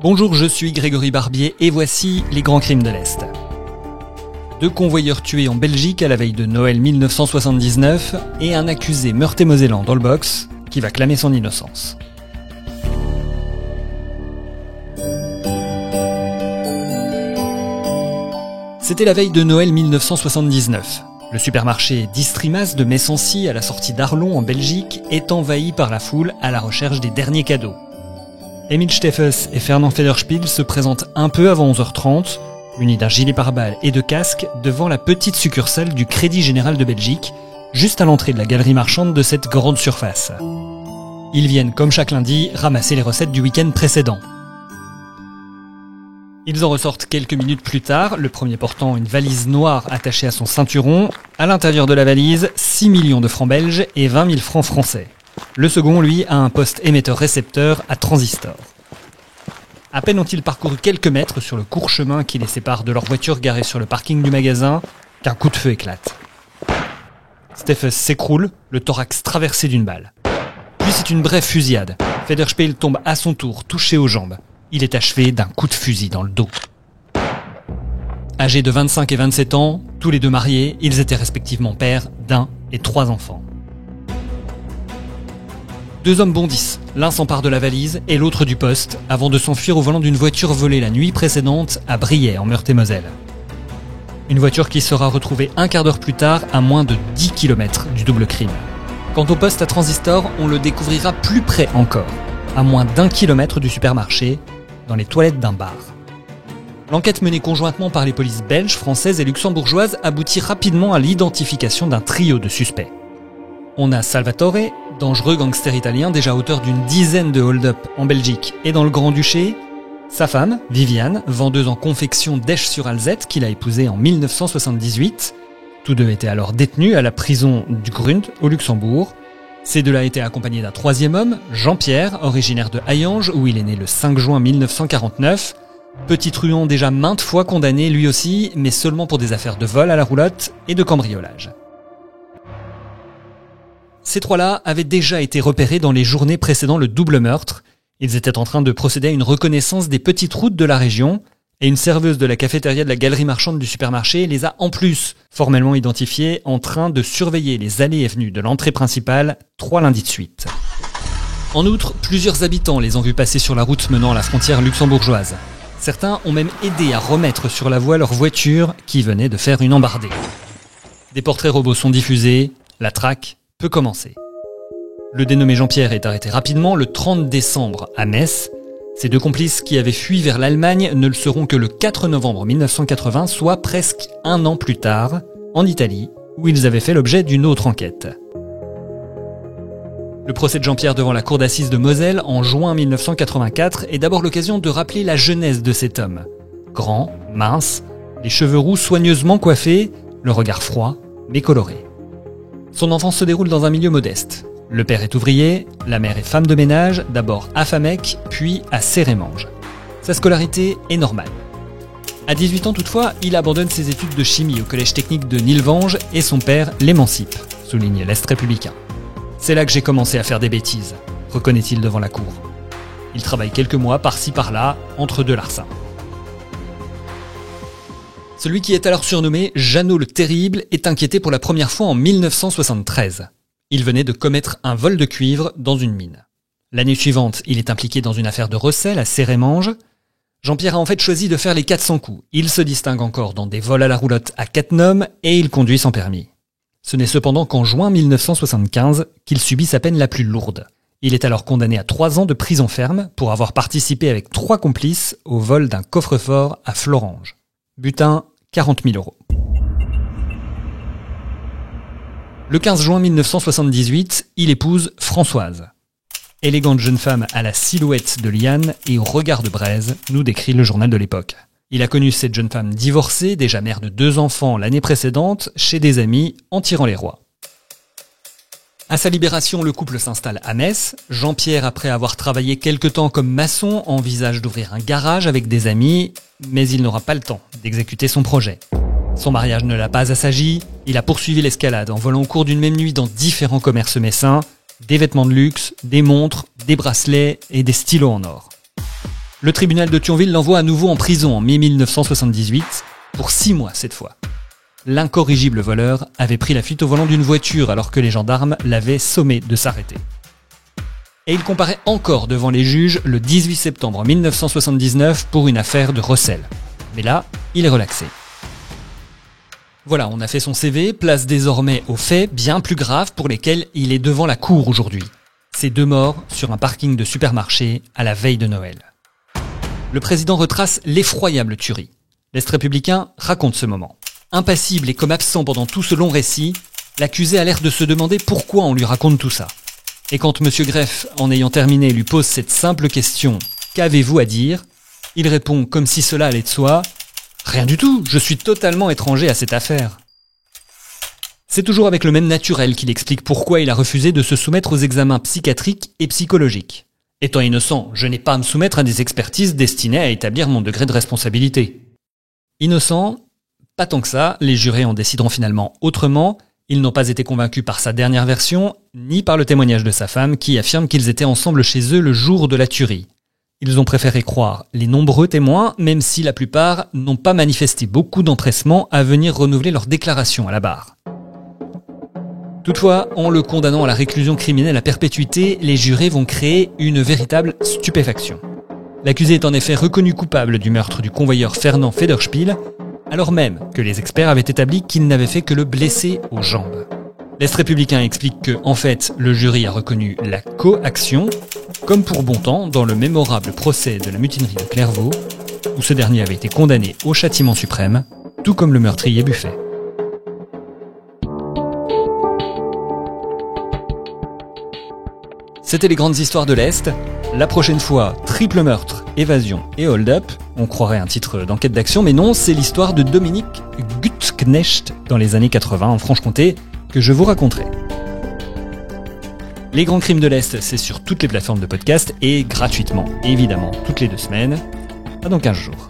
Bonjour, je suis Grégory Barbier et voici les grands crimes de l'Est. 2 convoyeurs tués en Belgique à la veille de Noël 1979 et un accusé meurthe-et-mosellan dans le box qui va clamer son innocence. C'était la veille de Noël 1979. Le supermarché Distrimas de Messancy à la sortie d'Arlon en Belgique est envahi par la foule à la recherche des derniers cadeaux. Emil Steffes et Fernand Federspiel se présentent un peu avant 11h30, munis d'un gilet pare-balles et de casque, devant la petite succursale du Crédit Général de Belgique, juste à l'entrée de la galerie marchande de cette grande surface. Ils viennent, comme chaque lundi, ramasser les recettes du week-end précédent. Ils en ressortent quelques minutes plus tard, le premier portant une valise noire attachée à son ceinturon. À l'intérieur de la valise, 6 millions de francs belges et 20 000 francs français. Le second, lui, a un poste émetteur-récepteur à transistor. À peine ont-ils parcouru quelques mètres sur le court chemin qui les sépare de leur voiture garée sur le parking du magasin, qu'un coup de feu éclate. Steffes s'écroule, le thorax traversé d'une balle. Puis c'est une brève fusillade. Federspiel tombe à son tour, touché aux jambes. Il est achevé d'un coup de fusil dans le dos. Âgés de 25 et 27 ans, tous les deux mariés, ils étaient respectivement pères d'1 et 3 enfants. 2 hommes bondissent, l'un s'empare de la valise et l'autre du poste, avant de s'enfuir au volant d'une voiture volée la nuit précédente à Briey, en Meurthe-et-Moselle. Une voiture qui sera retrouvée un quart d'heure plus tard à moins de 10 km du double crime. Quant au poste à transistor, on le découvrira plus près encore, à moins d'1 kilomètre du supermarché, dans les toilettes d'un bar. L'enquête menée conjointement par les polices belges, françaises et luxembourgeoises aboutit rapidement à l'identification d'un trio de suspects. On a Salvatore, dangereux gangster italien déjà auteur d'une dizaine de hold-up en Belgique et dans le Grand-Duché, sa femme, Viviane, vendeuse en confection d'Esch-sur-Alzette qu'il a épousée en 1978. Tous deux étaient alors détenus à la prison du Grund au Luxembourg. Ces deux-là étaient accompagnés d'un troisième homme, Jean-Pierre, originaire de Hayange où il est né le 5 juin 1949. Petit truand déjà maintes fois condamné lui aussi, mais seulement pour des affaires de vol à la roulotte et de cambriolage. Ces 3-là avaient déjà été repérés dans les journées précédant le double meurtre. Ils étaient en train de procéder à une reconnaissance des petites routes de la région, et une serveuse de la cafétéria de la galerie marchande du supermarché les a en plus formellement identifiés en train de surveiller les allées et venues de l'entrée principale 3 lundis de suite. En outre, plusieurs habitants les ont vus passer sur la route menant à la frontière luxembourgeoise. Certains ont même aidé à remettre sur la voie leur voiture qui venait de faire une embardée. Des portraits robots sont diffusés, la traque peut commencer. Le dénommé Jean-Pierre est arrêté rapidement le 30 décembre à Metz. Ces 2 complices qui avaient fui vers l'Allemagne ne le seront que le 4 novembre 1980, soit presque 1 an plus tard, en Italie, où ils avaient fait l'objet d'une autre enquête. Le procès de Jean-Pierre devant la cour d'assises de Moselle en juin 1984 est d'abord l'occasion de rappeler la jeunesse de cet homme. Grand, mince, les cheveux roux soigneusement coiffés, le regard froid, mais coloré. Son enfance se déroule dans un milieu modeste. Le père est ouvrier, la mère est femme de ménage, d'abord à Famec, puis à Sérémange. Sa scolarité est normale. À 18 ans toutefois, il abandonne ses études de chimie au collège technique de Nilvange et son père l'émancipe, souligne l'Est républicain. C'est là que j'ai commencé à faire des bêtises, reconnaît-il devant la cour. Il travaille quelques mois par-ci par-là, entre 2 larcins. Celui qui est alors surnommé Jeannot le Terrible est inquiété pour la première fois en 1973. Il venait de commettre un vol de cuivre dans une mine. L'année suivante, il est impliqué dans une affaire de recel à Sérémange. Jean-Pierre a en fait choisi de faire les 400 coups. Il se distingue encore dans des vols à la roulotte à Cattenom et il conduit sans permis. Ce n'est cependant qu'en juin 1975 qu'il subit sa peine la plus lourde. Il est alors condamné à 3 ans de prison ferme pour avoir participé avec 3 complices au vol d'un coffre-fort à Florange. Butin, 40 000 €. Le 15 juin 1978, il épouse Françoise. Élégante jeune femme à la silhouette de liane et au regard de braise, nous décrit le journal de l'époque. Il a connu cette jeune femme divorcée, déjà mère de 2 enfants l'année précédente, chez des amis en tirant les rois. À sa libération, le couple s'installe à Metz. Jean-Pierre, après avoir travaillé quelque temps comme maçon, envisage d'ouvrir un garage avec des amis, mais il n'aura pas le temps d'exécuter son projet. Son mariage ne l'a pas assagi, il a poursuivi l'escalade en volant au cours d'une même nuit dans différents commerces messins, des vêtements de luxe, des montres, des bracelets et des stylos en or. Le tribunal de Thionville l'envoie à nouveau en prison en mai 1978, pour 6 mois cette fois. L'incorrigible voleur avait pris la fuite au volant d'une voiture alors que les gendarmes l'avaient sommé de s'arrêter. Et il comparaît encore devant les juges le 18 septembre 1979 pour une affaire de recel. Mais là, il est relaxé. Voilà, on a fait son CV, place désormais aux faits bien plus graves pour lesquels il est devant la cour aujourd'hui. Ces 2 morts sur un parking de supermarché à la veille de Noël. Le président retrace l'effroyable tuerie. L'Est républicain raconte ce moment. Impassible et comme absent pendant tout ce long récit, l'accusé a l'air de se demander pourquoi on lui raconte tout ça. Et quand M. Greff, en ayant terminé, lui pose cette simple question « Qu'avez-vous à dire ?», il répond comme si cela allait de soi « Rien du tout, je suis totalement étranger à cette affaire ». C'est toujours avec le même naturel qu'il explique pourquoi il a refusé de se soumettre aux examens psychiatriques et psychologiques. Étant innocent, je n'ai pas à me soumettre à des expertises destinées à établir mon degré de responsabilité. Innocent ? Pas tant que ça, les jurés en décideront finalement autrement. Ils n'ont pas été convaincus par sa dernière version, ni par le témoignage de sa femme qui affirme qu'ils étaient ensemble chez eux le jour de la tuerie. Ils ont préféré croire les nombreux témoins, même si la plupart n'ont pas manifesté beaucoup d'empressement à venir renouveler leur déclaration à la barre. Toutefois, en le condamnant à la réclusion criminelle à perpétuité, les jurés vont créer une véritable stupéfaction. L'accusé est en effet reconnu coupable du meurtre du convoyeur Fernand Federspiel, alors même que les experts avaient établi qu'il n'avait fait que le blesser aux jambes. L'Est républicain explique que, en fait, le jury a reconnu la coaction, comme pour bon temps dans le mémorable procès de la mutinerie de Clairvaux, où ce dernier avait été condamné au châtiment suprême, tout comme le meurtrier Buffet. C'était les grandes histoires de l'Est. La prochaine fois, triple meurtre, évasion et hold-up. On croirait un titre d'enquête d'action, mais non, c'est l'histoire de Dominique Gutknecht dans les années 80 en Franche-Comté que je vous raconterai. Les grands crimes de l'Est, c'est sur toutes les plateformes de podcast et gratuitement, évidemment, toutes les 2 semaines. À dans 15 jours.